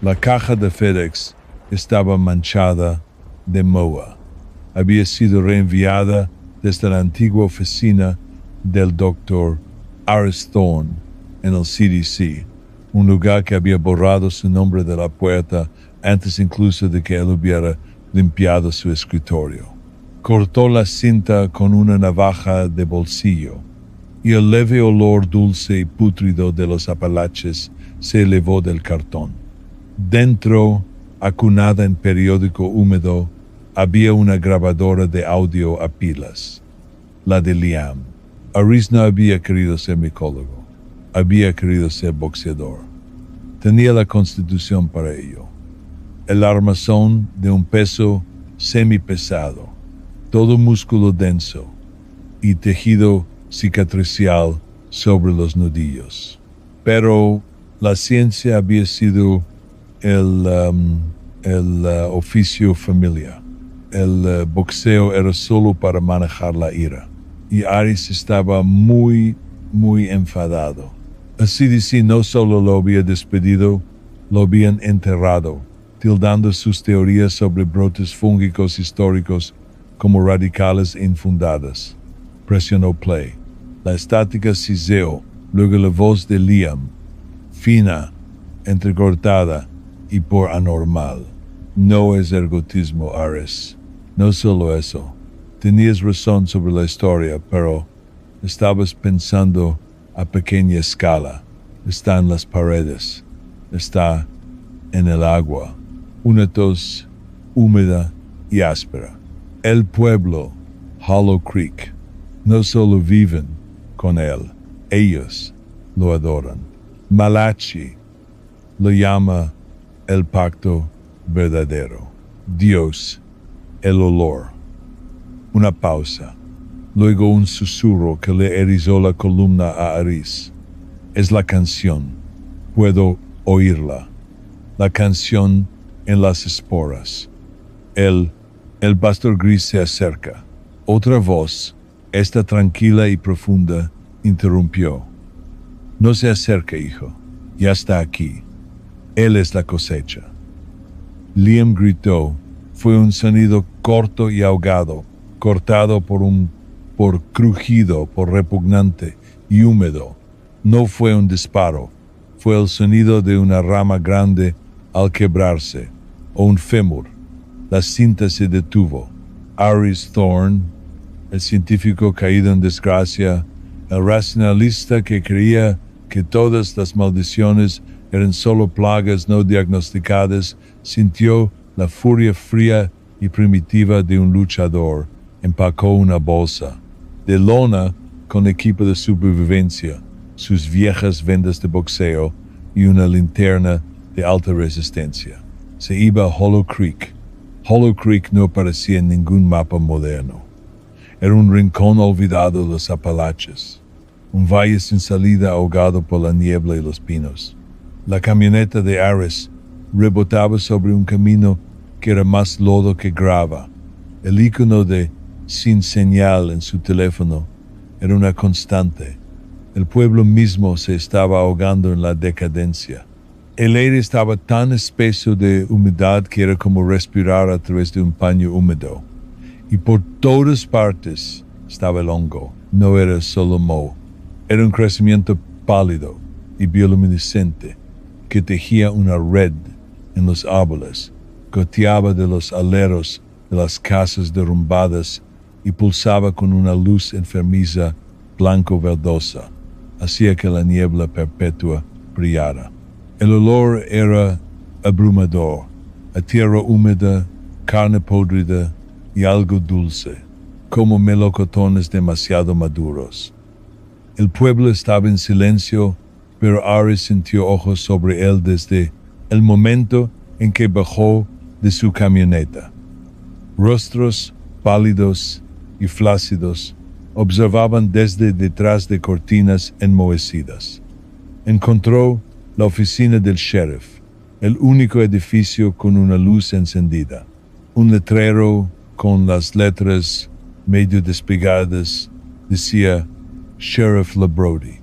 La caja de FedEx estaba manchada de moho. Había sido reenviada desde la antigua oficina del Dr. Aris Thorne en el CDC, un lugar que había borrado su nombre de la puerta antes incluso de que él hubiera limpiado su escritorio. Cortó la cinta con una navaja de bolsillo y el leve olor dulce y pútrido de los Apalaches se elevó del cartón. Dentro, acunada en periódico húmedo, había una grabadora de audio a pilas, la de Liam. Aris no había querido ser micólogo, había querido ser boxeador. Tenía la constitución para ello. El armazón de un peso semipesado, todo músculo denso y tejido cicatricial sobre los nudillos. Pero la ciencia había sido el oficio familiar. El boxeo era solo para manejar la ira. Y Aris estaba muy enfadado. El CDC no solo lo había despedido, lo habían enterrado, tildando sus teorías sobre brotes fúngicos históricos como radicales e infundadas. Presionó play. La estática siseó, luego la voz de Liam, fina, entrecortada y por anormal. No es ergotismo, Aris. No solo eso. Tenías razón sobre la historia, pero estabas pensando a pequeña escala. Está en las paredes. Está en el agua. Una tos húmeda y áspera. El pueblo, Hollow Creek, no solo viven con él, ellos lo adoran. Malachi lo llama el pacto verdadero. Dios, el olor. Una pausa. Luego un susurro que le erizó la columna a Aris. Es la canción. Puedo oírla. La canción en las esporas. El pastor gris se acerca. Otra voz, esta tranquila y profunda, interrumpió. No se acerque, hijo. Ya está aquí. Él es la cosecha. Liam gritó. Fue un sonido corto y ahogado, cortado por crujido, por repugnante y húmedo. No fue un disparo. Fue el sonido de una rama grande al quebrarse, o un fémur. La cinta se detuvo. Aris Thorne, el científico caído en desgracia, el racionalista que creía que todas las maldiciones eran solo plagas no diagnosticadas, sintió la furia fría y primitiva de un luchador. Empacó una bolsa de lona con equipo de supervivencia, sus viejas vendas de boxeo y una linterna de alta resistencia. Se iba a Hollow Creek. Hollow Creek no parecía en ningún mapa moderno. Era un rincón olvidado de los Apalaches, un valle sin salida ahogado por la niebla y los pinos. La camioneta de Aris rebotaba sobre un camino que era más lodo que grava. El icono de sin señal en su teléfono era una constante. El pueblo mismo se estaba ahogando en la decadencia. El aire estaba tan espeso de humedad que era como respirar a través de un paño húmedo. Y por todas partes estaba el hongo. No era solo moho. Era un crecimiento pálido y bioluminiscente que tejía una red en los árboles, goteaba de los aleros de las casas derrumbadas y pulsaba con una luz enfermiza blanco-verdosa, hacía que la niebla perpetua brillara. El olor era abrumador, a tierra húmeda, carne podrida y algo dulce, como melocotones demasiado maduros. El pueblo estaba en silencio, pero Aris sintió ojos sobre él desde el momento en que bajó de su camioneta. Rostros pálidos y flácidos observaban desde detrás de cortinas enmohecidas. Encontró la oficina del sheriff, el único edificio con una luz encendida. Un letrero con las letras medio despegadas decía Sheriff LaBrody.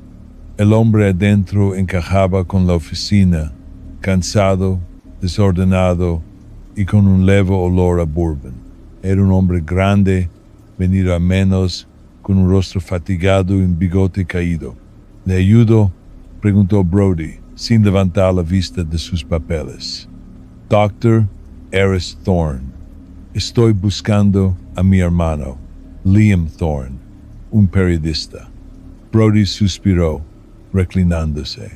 El hombre adentro encajaba con la oficina, cansado, desordenado y con un leve olor a bourbon. Era un hombre grande, venido a menos, con un rostro fatigado y un bigote caído. ¿Le ayudo?, preguntó Brody, sin levantar la vista de sus papeles. Dr. Eris Thorne. Estoy buscando a mi hermano, Liam Thorne, un periodista. Brody suspiró, reclinándose.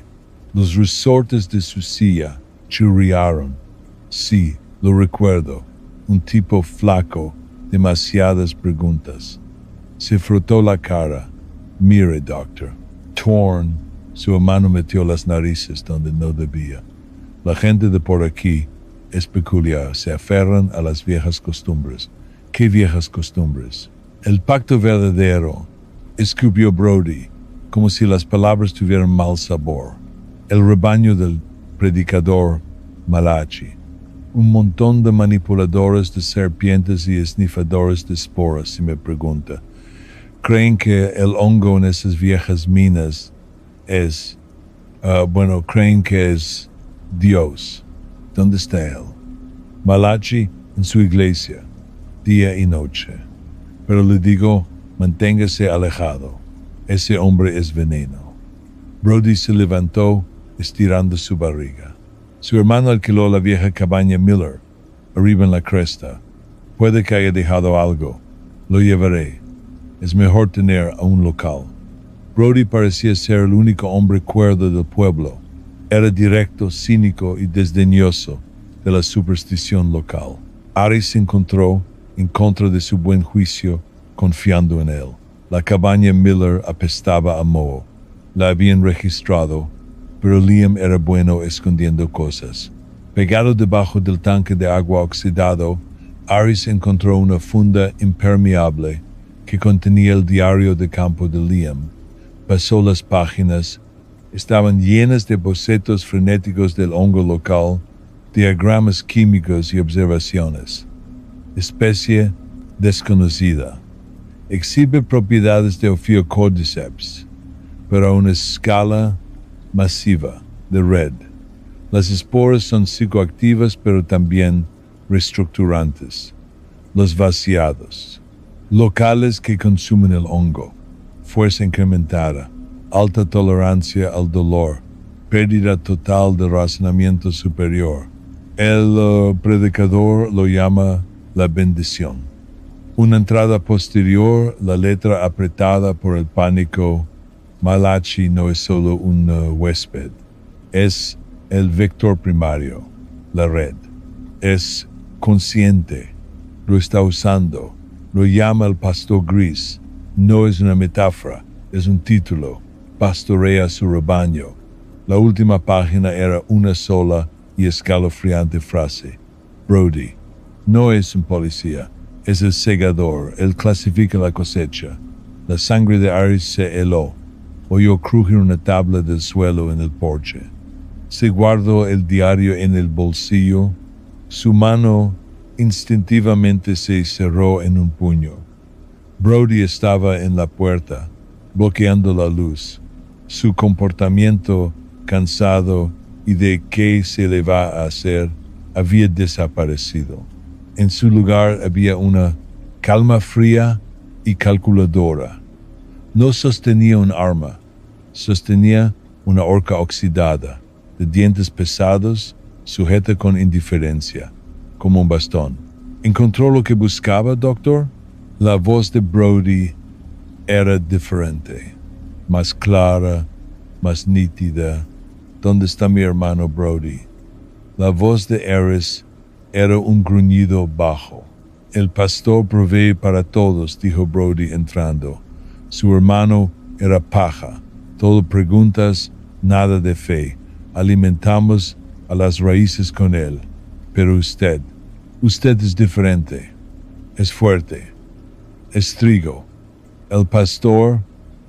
Los resortes de su silla chirriaron. Sí, lo recuerdo. Un tipo flaco, demasiadas preguntas. Se frotó la cara. Mire, doctor. Thorne. Su hermano metió las narices donde no debía. La gente de por aquí es peculiar. Se aferran a las viejas costumbres. ¿Qué viejas costumbres? El pacto verdadero, escupió Brody, como si las palabras tuvieran mal sabor. El rebaño del predicador Malachi. Un montón de manipuladores de serpientes y esnifadores de esporas, si me pregunta. Creen que el hongo en esas viejas minas creen que es Dios. ¿Dónde está él? Malachi en su iglesia, día y noche. Pero le digo, manténgase alejado. Ese hombre es veneno. Brody se levantó, estirando su barriga. Su hermano alquiló la vieja cabaña Miller, arriba en la cresta. Puede que haya dejado algo. Lo llevaré. Es mejor tener a un local. Brody parecía ser el único hombre cuerdo del pueblo. Era directo, cínico y desdeñoso de la superstición local. Ari se encontró, en contra de su buen juicio, confiando en él. La cabaña Miller apestaba a moho. La habían registrado, pero Liam era bueno escondiendo cosas. Pegado debajo del tanque de agua oxidado, Aris encontró una funda impermeable que contenía el diario de campo de Liam. Pasó las páginas. Estaban llenas de bocetos frenéticos del hongo local, diagramas químicos y observaciones. Especie desconocida. Exhibe propiedades de Ophiocordyceps, pero a una escala masiva de red. Las esporas son psicoactivas, pero también reestructurantes. Los vaciados. Locales que consumen el hongo. Fuerza incrementada. Alta tolerancia al dolor. Pérdida total de razonamiento superior. El predicador lo llama la bendición. Una entrada posterior, la letra apretada por el pánico. Malachi no es solo un huésped. Es el vector primario, la red. Es consciente. Lo está usando. Lo llama el pastor gris. No es una metáfora, es un título. Pastorea su rebaño. La última página era una sola y escalofriante frase. Brody. No es un policía, es el segador. Él clasifica la cosecha. La sangre de Aris se heló. Oyó crujir una tabla del suelo en el porche. Se guardó el diario en el bolsillo. Su mano instintivamente se cerró en un puño. Brody estaba en la puerta, bloqueando la luz. Su comportamiento, cansado y de qué se le va a hacer, había desaparecido. En su lugar había una calma fría y calculadora. No sostenía un arma, sostenía una horca oxidada, de dientes pesados, sujeta con indiferencia, como un bastón. ¿Encontró lo que buscaba, doctor? La voz de Brody era diferente, más clara, más nítida. ¿Dónde está mi hermano Brody? La voz de Eris era un gruñido bajo. El pastor provee para todos, dijo Brody entrando. Su hermano era paja. Todo preguntas, nada de fe. Alimentamos a las raíces con él. Pero usted es diferente. Es fuerte. Es trigo. El pastor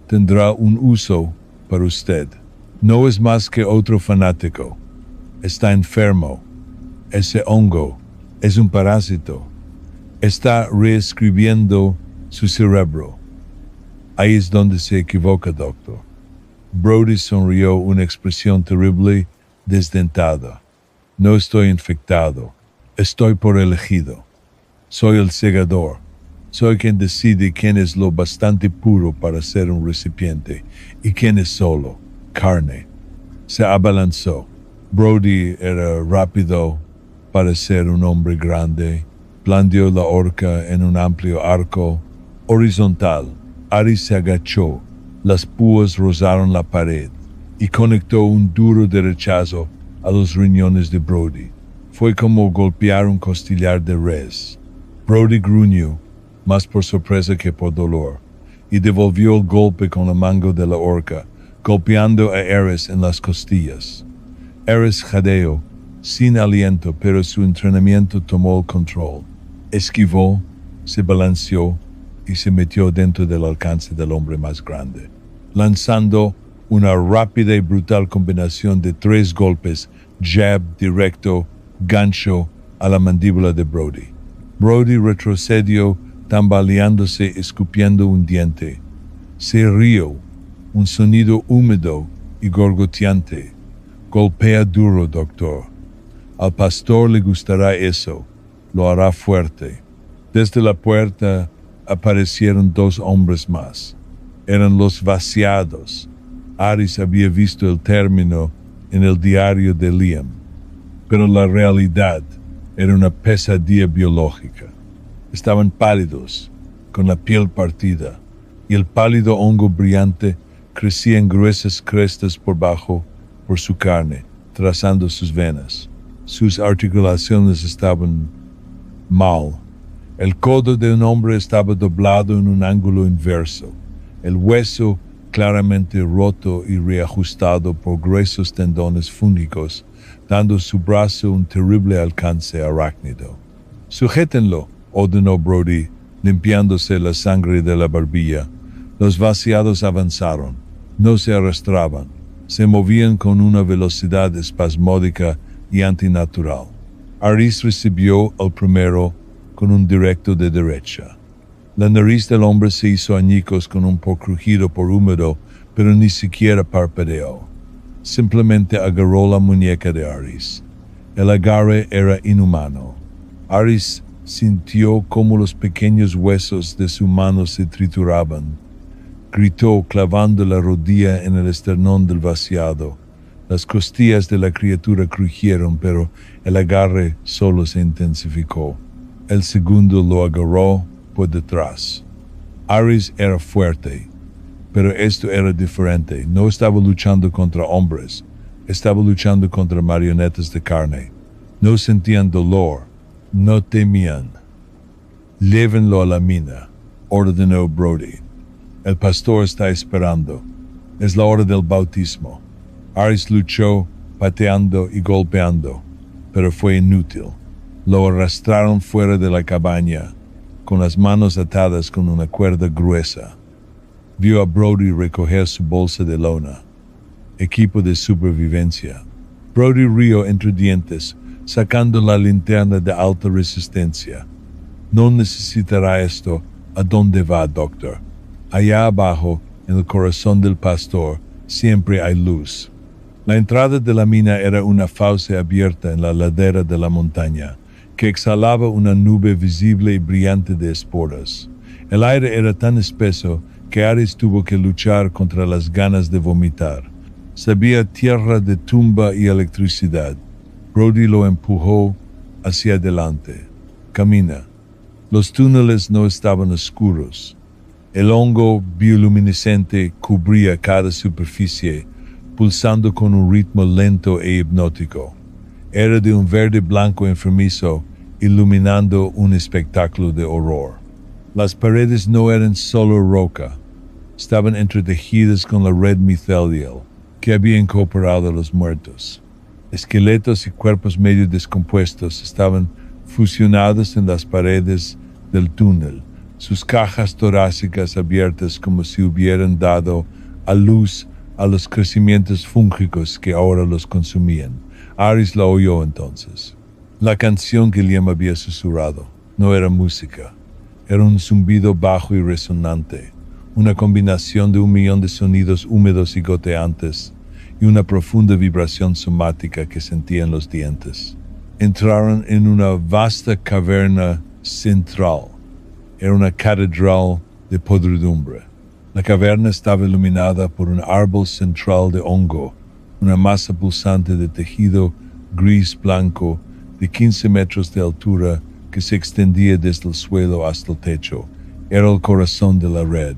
tendrá un uso para usted. No es más que otro fanático. Está enfermo. Ese hongo es un parásito. Está reescribiendo su cerebro. Ahí es donde se equivoca, doctor. Brody sonrió una expresión terrible, desdentada. No estoy infectado. Estoy por elegido. Soy el segador. Soy quien decide quién es lo bastante puro para ser un recipiente y quién es solo carne. Se abalanzó. Brody era rápido para ser un hombre grande. Blandió la horca en un amplio arco horizontal. Aris se agachó. Las púas rozaron la pared y conectó un duro derechazo a los riñones de Brody. Fue como golpear un costillar de res. Brody gruñó, más por sorpresa que por dolor, y devolvió el golpe con el mango de la horca, golpeando a Ares en las costillas. Ares jadeó, sin aliento, pero su entrenamiento tomó el control. Esquivó, se balanceó y se metió dentro del alcance del hombre más grande, lanzando una rápida y brutal combinación de 3 golpes, jab, directo, gancho a la mandíbula de Brody. Brody retrocedió, tambaleándose, escupiendo un diente. Se rió, un sonido húmedo y gorgoteante. Golpea duro, doctor. Al pastor le gustará eso. Lo hará fuerte. Desde la puerta aparecieron 2 hombres más. Eran los vaciados. Aris había visto el término en el diario de Liam, pero la realidad era una pesadilla biológica. Estaban pálidos, con la piel partida, y el pálido hongo brillante crecía en gruesas crestas por su carne, trazando sus venas. Sus articulaciones estaban mal. El codo de un hombre estaba doblado en un ángulo inverso. El hueso claramente roto y reajustado por gruesos tendones fúngicos, dando a su brazo un terrible alcance arácnido. «Sujétenlo», ordenó Brody, limpiándose la sangre de la barbilla. Los vaciados avanzaron. No se arrastraban. Se movían con una velocidad espasmódica y antinatural. Aris recibió al primero con un directo de derecha. La nariz del hombre se hizo añicos con un crujido por húmedo, pero ni siquiera parpadeó. Simplemente agarró la muñeca de Aris. El agarre era inhumano. Aris sintió cómo los pequeños huesos de su mano se trituraban. Gritó, clavando la rodilla en el esternón del vaciado. Las costillas de la criatura crujieron, pero el agarre solo se intensificó. El segundo lo agarró por detrás. Aris era fuerte, pero esto era diferente. No estaba luchando contra hombres, estaba luchando contra marionetas de carne. No sentían dolor, no temían. «Llévenlo a la mina», ordenó Brody. «El pastor está esperando. Es la hora del bautismo». Aris luchó, pateando y golpeando, pero fue inútil. Lo arrastraron fuera de la cabaña, con las manos atadas con una cuerda gruesa. Vio a Brody recoger su bolsa de lona, equipo de supervivencia. Brody rió entre dientes, sacando la linterna de alta resistencia. «No necesitará esto. ¿A dónde va, doctor?» «Allá abajo, en el corazón del pastor, siempre hay luz». La entrada de la mina era una fauce abierta en la ladera de la montaña, que exhalaba una nube visible y brillante de esporas. El aire era tan espeso que Aris tuvo que luchar contra las ganas de vomitar. Sabía tierra de tumba y electricidad. Brody lo empujó hacia adelante. «Camina». Los túneles no estaban oscuros. El hongo bioluminiscente cubría cada superficie, pulsando con un ritmo lento e hipnótico. Era de un verde blanco enfermizo, iluminando un espectáculo de horror. Las paredes no eran solo roca, estaban entretejidas con la red micelial que había incorporado a los muertos. Esqueletos y cuerpos medio descompuestos estaban fusionados en las paredes del túnel, sus cajas torácicas abiertas como si hubieran dado a luz a los crecimientos fúngicos que ahora los consumían. Aris la oyó entonces. La canción que Liam había susurrado no era música, era un zumbido bajo y resonante, una combinación de 1 millón de sonidos húmedos y goteantes, y una profunda vibración somática que sentía en los dientes. Entraron en una vasta caverna central. Era una catedral de podredumbre. La caverna estaba iluminada por un árbol central de hongo, una masa pulsante de tejido gris-blanco de 15 metros de altura que se extendía desde el suelo hasta el techo. Era el corazón de la red,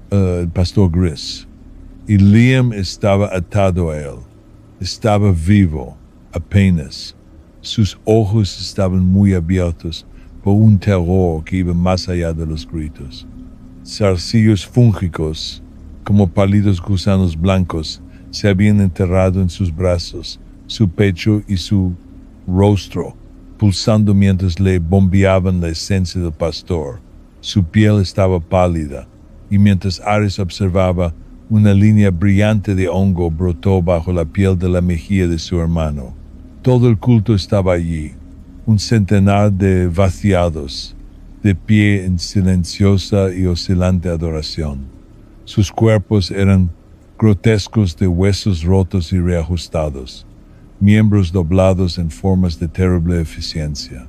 el pastor gris. Y Liam estaba atado a él. Estaba vivo, apenas. Sus ojos estaban muy abiertos por un terror que iba más allá de los gritos. Zarcillos fúngicos, como pálidos gusanos blancos, se habían enterrado en sus brazos, su pecho y su rostro, pulsando mientras le bombeaban la esencia del pastor. Su piel estaba pálida, y mientras Aris observaba, una línea brillante de hongo brotó bajo la piel de la mejilla de su hermano. Todo el culto estaba allí, un centenar de vaciados, de pie en silenciosa y oscilante adoración. Sus cuerpos eran grotescos de huesos rotos y reajustados, miembros doblados en formas de terrible eficiencia.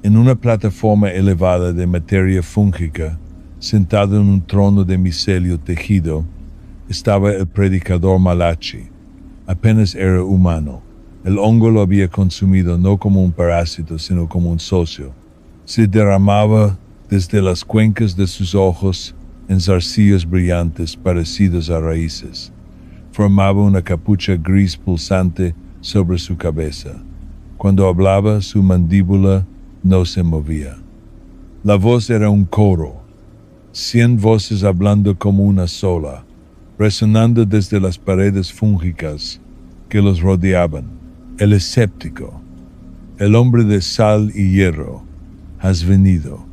En una plataforma elevada de materia fúngica, sentado en un trono de micelio tejido, estaba el predicador Malachi. Apenas era humano. El hongo lo había consumido no como un parásito, sino como un socio. Se derramaba desde las cuencas de sus ojos en zarcillos brillantes parecidos a raíces. Formaba una capucha gris pulsante sobre su cabeza. Cuando hablaba, su mandíbula no se movía. La voz era un coro, 100 voces hablando como una sola, resonando desde las paredes fúngicas que los rodeaban. El escéptico, el hombre de sal y hierro, has venido.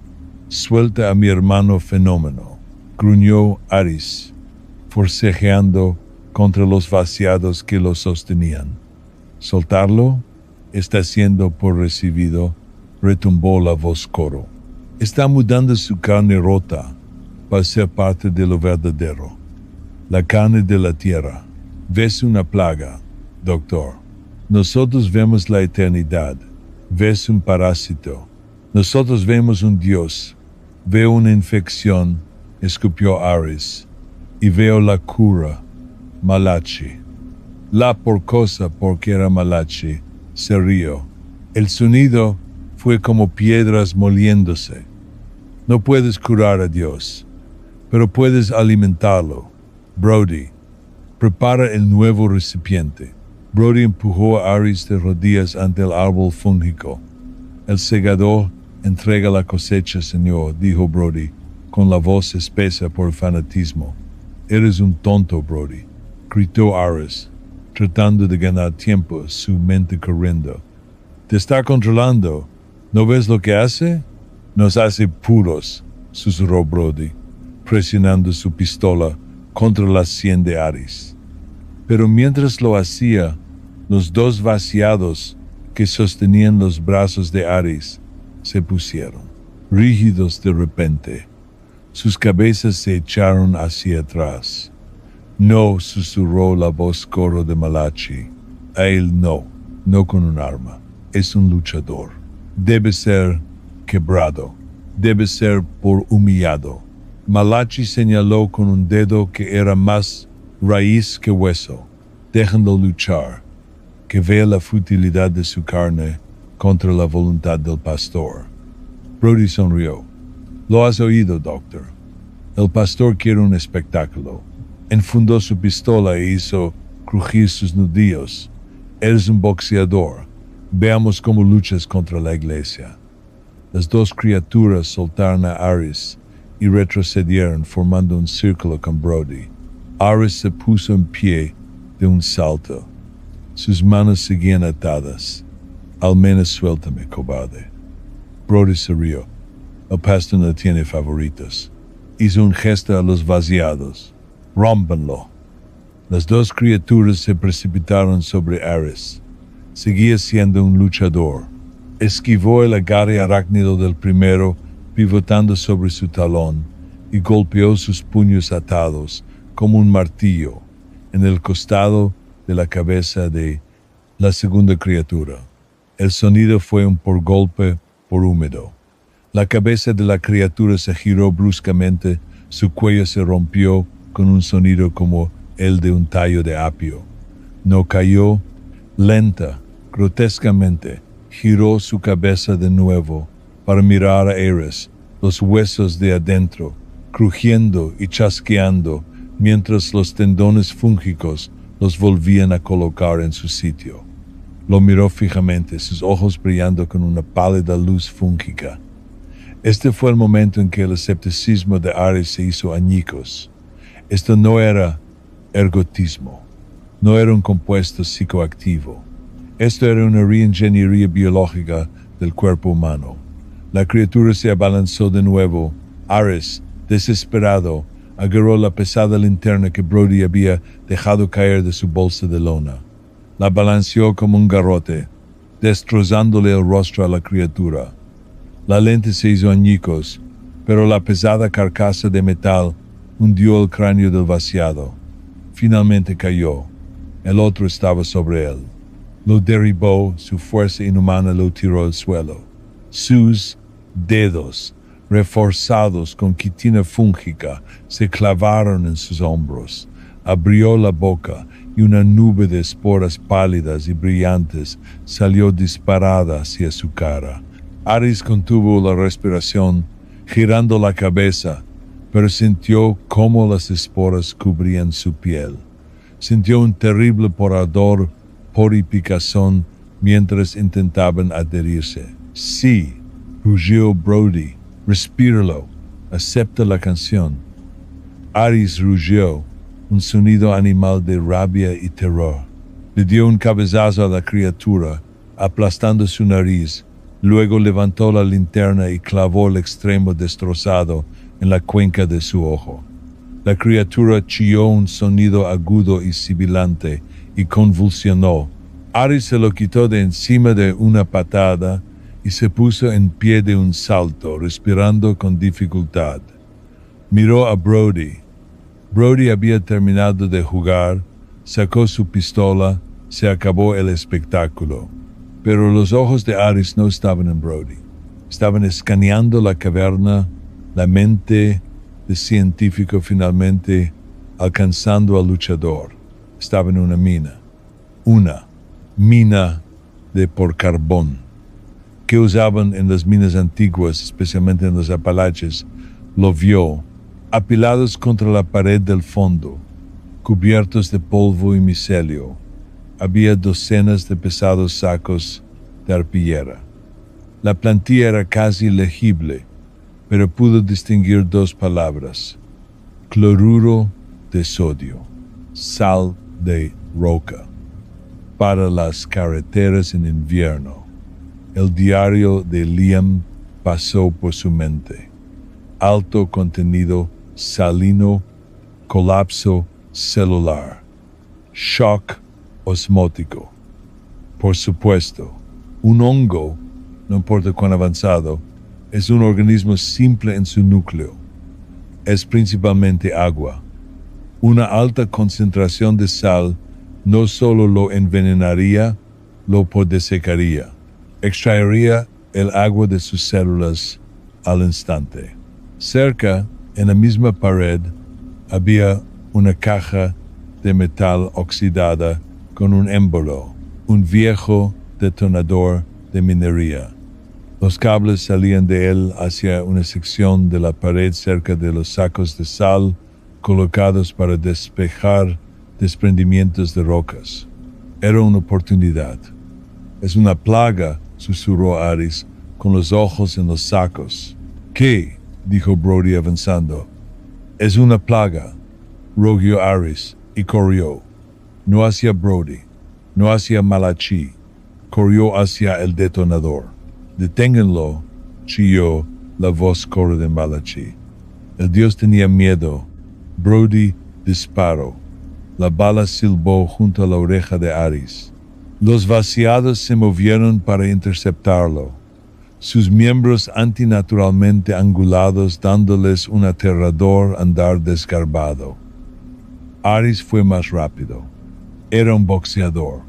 Suelta a mi hermano fenómeno, gruñó Aris, forcejeando contra los vaciados que lo sostenían. Soltarlo está siendo por recibido, retumbó la voz coro. Está mudando su carne rota para ser parte de lo verdadero. La carne de la tierra. Ves una plaga, doctor. Nosotros vemos la eternidad. Ves un parásito. Nosotros vemos un Dios. Veo una infección, escupió Aris. Y veo la cura, Malachi. La porcosa, porque era Malachi, se rió. El sonido fue como piedras moliéndose. No puedes curar a Dios, pero puedes alimentarlo. Brody, prepara el nuevo recipiente. Brody empujó a Aris de rodillas ante el árbol fúngico. El segador entrega la cosecha, señor, dijo Brody, con la voz espesa por fanatismo. Eres un tonto, Brody, gritó Aris, tratando de ganar tiempo, su mente corriendo. Te está controlando. ¿No ves lo que hace? Nos hace puros, susurró Brody, presionando su pistola contra la sien de Aris. Pero mientras lo hacía, los dos vaciados que sostenían los brazos de Aris se pusieron, rígidos de repente. Sus cabezas se echaron hacia atrás. No, susurró la voz coro de Malachi. A él no con un arma. Es un luchador. Debe ser quebrado. Debe ser por humillado. Malachi señaló con un dedo que era más raíz que hueso. Déjenlo luchar, que vea la futilidad de su carne contra la voluntad del pastor. Brody sonrió. Lo has oído, doctor. El pastor quiere un espectáculo. Enfundó su pistola e hizo crujir sus nudillos. Eres un boxeador. Veamos cómo luchas contra la iglesia. Las dos criaturas soltaron a Aris y retrocedieron formando un círculo con Brody. Aris se puso en pie de un salto. Sus manos seguían atadas. Al menos suéltame, cobarde. Brody se rió. El pastor no tiene favoritos. Hizo un gesto a los vaciados. Rómpanlo. Las dos criaturas se precipitaron sobre Aris. Seguía siendo un luchador. Esquivó el agarre arácnido del primero, pivotando sobre su talón, y golpeó sus puños atados, como un martillo, en el costado de la cabeza de la segunda criatura. El sonido fue un por golpe por húmedo. La cabeza de la criatura se giró bruscamente, su cuello se rompió con un sonido como el de un tallo de apio. No cayó, lenta, grotescamente, giró su cabeza de nuevo para mirar a Ares, los huesos de adentro, crujiendo y chasqueando, mientras los tendones fúngicos los volvían a colocar en su sitio. Lo miró fijamente, sus ojos brillando con una pálida luz fúngica. Este fue el momento en que el escepticismo de Ares se hizo añicos. Esto no era ergotismo, no era un compuesto psicoactivo. Esto era una reingeniería biológica del cuerpo humano. La criatura se abalanzó de nuevo. Ares, desesperado, agarró la pesada linterna que Brody había dejado caer de su bolsa de lona. La balanceó como un garrote, destrozándole el rostro a la criatura. La lente se hizo añicos, pero la pesada carcasa de metal hundió el cráneo del vaciado. Finalmente cayó. El otro estaba sobre él. Lo derribó, su fuerza inhumana lo tiró al suelo. Sus dedos, reforzados con quitina fúngica, se clavaron en sus hombros. Abrió la boca y una nube de esporas pálidas y brillantes salió disparada hacia su cara. Ares contuvo la respiración, girando la cabeza, pero sintió cómo las esporas cubrían su piel. Sintió un terrible ardor por y picazón mientras intentaban adherirse. Sí, rugió Brody, respíralo, acepta la canción. Ares rugió, un sonido animal de rabia y terror. Le dio un cabezazo a la criatura, aplastando su nariz. Luego levantó la linterna y clavó el extremo destrozado en la cuenca de su ojo. La criatura chilló un sonido agudo y sibilante y convulsionó. Ares se lo quitó de encima de una patada y se puso en pie de un salto, respirando con dificultad. Miró a Brody. Brody había terminado de jugar, sacó su pistola, se acabó el espectáculo. Pero los ojos de Ares no estaban en Brody. Estaban escaneando la caverna, la mente del científico finalmente alcanzando al luchador. Estaba en una mina por carbón, que usaban en las minas antiguas, especialmente en los Apalaches. Lo vio, apilados contra la pared del fondo, cubiertos de polvo y micelio. Había docenas de pesados sacos de arpillera. La plantilla era casi legible, pero pudo distinguir dos palabras: cloruro de sodio, sal de roca, para las carreteras en invierno. El diario de Liam pasó por su mente. Alto contenido salino, colapso celular, shock osmótico. Por supuesto, un hongo, no importa cuán avanzado, es un organismo simple en su núcleo. Es principalmente agua. Una alta concentración de sal no solo lo envenenaría, lo desecaría. Extraería el agua de sus células al instante. Cerca, en la misma pared, había una caja de metal oxidada con un émbolo, un viejo detonador de minería. Los cables salían de él hacia una sección de la pared cerca de los sacos de sal colocados para despejar desprendimientos de rocas. Era una oportunidad. Es una plaga, susurró Ares, con los ojos en los sacos. ¿Qué? Dijo Brody avanzando. Es una plaga, rugió Ares y corrió. No hacia Brody, no hacia Malachi, corrió hacia el detonador. Deténganlo, chilló la voz corta de Malachi. El dios tenía miedo. Brody disparó. La bala silbó junto a la oreja de Ares. Los vaciados se movieron para interceptarlo, sus miembros antinaturalmente angulados dándoles un aterrador andar desgarbado. Ares fue más rápido. Era un boxeador,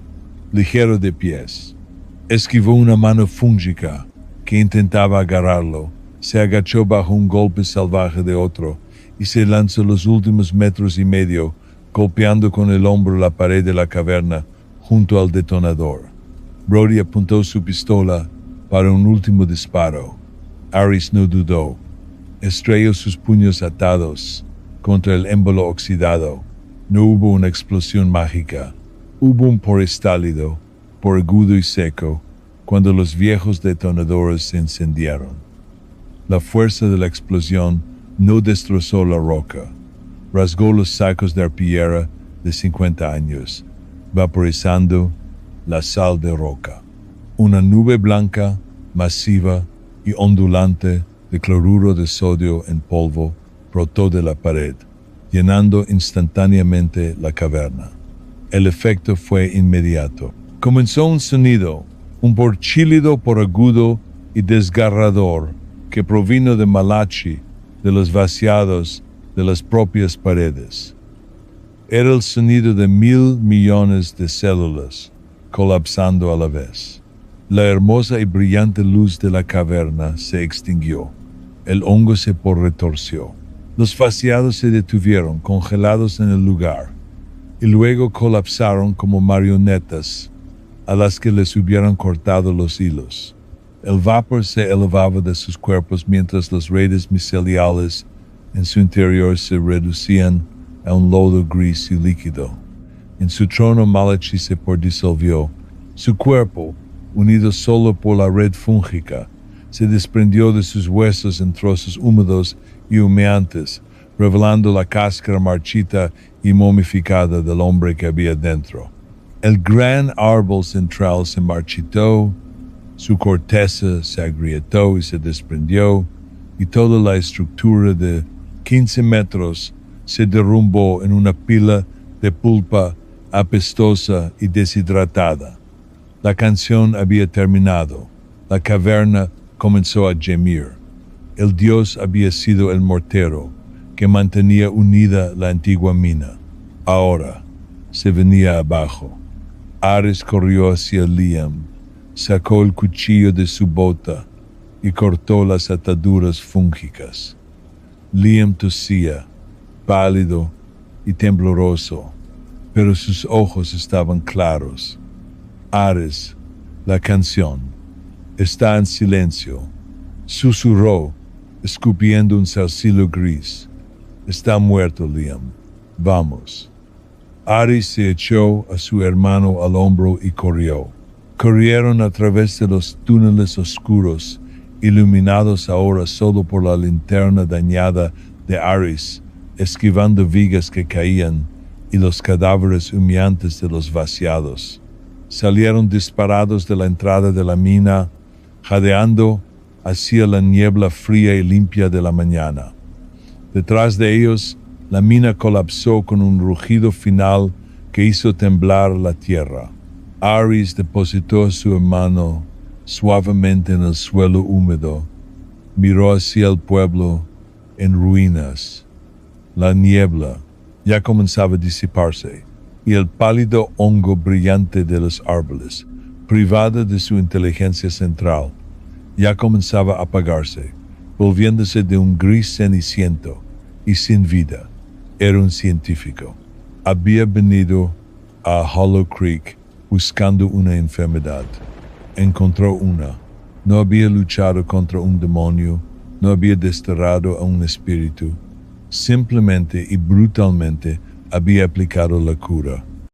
ligero de pies. Esquivó una mano fúngica que intentaba agarrarlo, se agachó bajo un golpe salvaje de otro y se lanzó los últimos metros y medio, golpeando con el hombro la pared de la caverna junto al detonador. Brody apuntó su pistola para un último disparo. Aris no dudó. Estrelló sus puños atados contra el émbolo oxidado. No hubo una explosión mágica. Hubo un estálido, por agudo y seco, cuando los viejos detonadores se encendieron. La fuerza de la explosión no destrozó la roca. Rasgó los sacos de arpillera de 50 años, vaporizando la sal de roca. Una nube blanca, masiva y ondulante de cloruro de sodio en polvo brotó de la pared, llenando instantáneamente la caverna. El efecto fue inmediato. Comenzó un sonido, un borchílido por agudo y desgarrador, que provino de Malachi, de los vaciados de las propias paredes. Era el sonido de 1,000 millones de células colapsando a la vez. La hermosa y brillante luz de la caverna se extinguió. El hongo se retorció. Los vaciados se detuvieron, congelados en el lugar, y luego colapsaron como marionetas a las que les hubieran cortado los hilos. El vapor se elevaba de sus cuerpos mientras los redes miceliales en su interior se reducían a un lodo gris y líquido. En su trono Malachi se disolvió. Su cuerpo, unido solo por la red fúngica, se desprendió de sus huesos en trozos húmedos y humeantes, revelando la cáscara marchita y momificada del hombre que había dentro. El gran árbol central se marchitó, su corteza se agrietó y se desprendió, y toda la estructura de 15 metros se derrumbó en una pila de pulpa apestosa y deshidratada. La canción había terminado. La caverna comenzó a gemir. El dios había sido el mortero que mantenía unida la antigua mina. Ahora se venía abajo. Ares corrió hacia Liam, sacó el cuchillo de su bota y cortó las ataduras fúngicas. Liam tosía, pálido y tembloroso, pero sus ojos estaban claros. Ares, la canción, está en silencio, susurró, escupiendo un zarcillo gris. Está muerto, Liam. Vamos. Ares se echó a su hermano al hombro y corrió. Corrieron a través de los túneles oscuros, iluminados ahora solo por la linterna dañada de Ares, esquivando vigas que caían y los cadáveres humeantes de los vaciados. Salieron disparados de la entrada de la mina, jadeando hacia la niebla fría y limpia de la mañana. Detrás de ellos, la mina colapsó con un rugido final que hizo temblar la tierra. Ares depositó a su hermano suavemente en el suelo húmedo, miró hacia el pueblo en ruinas. La niebla ya comenzaba a disiparse y el pálido hongo brillante de los árboles, privado de su inteligencia central, ya comenzaba a apagarse, volviéndose de un gris ceniciento y sin vida. Era un científico. Había venido a Hollow Creek buscando una enfermedad. Encontró una. No había luchado contra un demonio, no había desterrado a un espíritu. Simplemente y brutalmente había aplicado la cura.